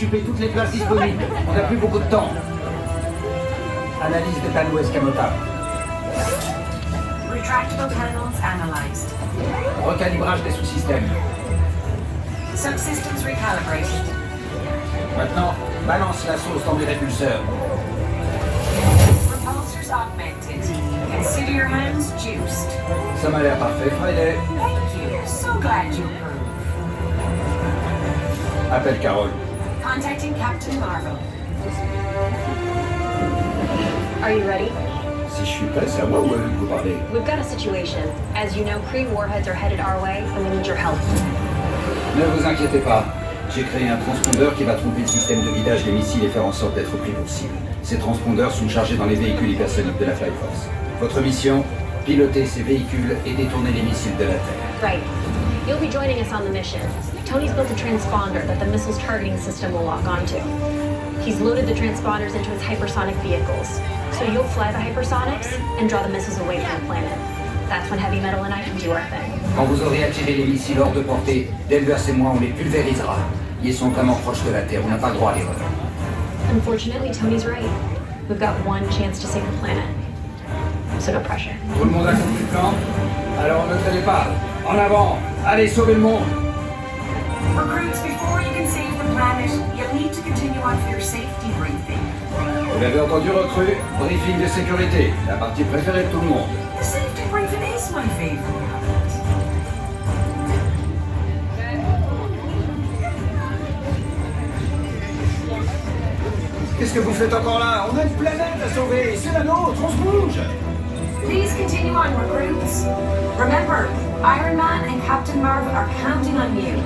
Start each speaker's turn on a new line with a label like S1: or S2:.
S1: occuper toutes les places disponibles. On n'a plus beaucoup de temps. Analyse des panneaux escamotables.
S2: Retractable panels analyzed.
S1: Recalibrage des sous-systèmes.
S2: Subsystems recalibrated.
S1: Maintenant, balance la sauce dans les répulseurs.
S2: Repulsors augmented. Consider your hands juiced.
S1: Ça m'a l'air parfait, Friday.
S2: Thank you. So glad you approve.
S1: Appelle Carole.
S2: Contacting Captain Marvel.
S3: Are you ready?
S1: Si je suis prêt, c'est à moi ou à eux que vous parlez?
S3: We've got a situation. As you know, Kree warheads are headed our way, and we need your help.
S1: Ne vous inquiétez pas. J'ai créé un transpondeur qui va tromper le système de guidage des missiles et faire en sorte d'être pris pour cible. Ces transpondeurs sont chargés dans les véhicules hypersoniques de la Fly Force. Votre mission, piloter ces véhicules et détourner les missiles de la Terre.
S3: Right. You'll be joining us on the mission. Tony's built a transponder that the missile's targeting system will lock onto. He's loaded the transponders into his hypersonic vehicles. So you'll fly the hypersonics and draw the missiles away from the planet. That's when Heavy Metal and I can do our thing.
S1: Quand vous aurez attiré les missiles hors de portée, Danvers et moi, on les pulvérisera. Ils sont vraiment proches de la Terre, on n'a pas le droit à l'erreur.
S3: Unfortunately, Tony's right. We've got one chance to save the planet. So no pressure.
S1: Tout le monde a compris le plan? Alors ne traînez pas. En avant. Allez, sauvez le monde.
S2: Recruits, before you can save the planet, you'll need to continue on for your safety briefing.
S1: Vous l'avez entendu, recrue? Briefing de sécurité. La partie préférée de tout le monde.
S2: The safety briefing is my favorite.
S1: Qu'est-ce que vous faites encore là? On a une planète à sauver. C'est la nôtre, on se bouge.
S2: Please continue on, recruits. Remember, Iron Man and Captain Marvel are counting on you.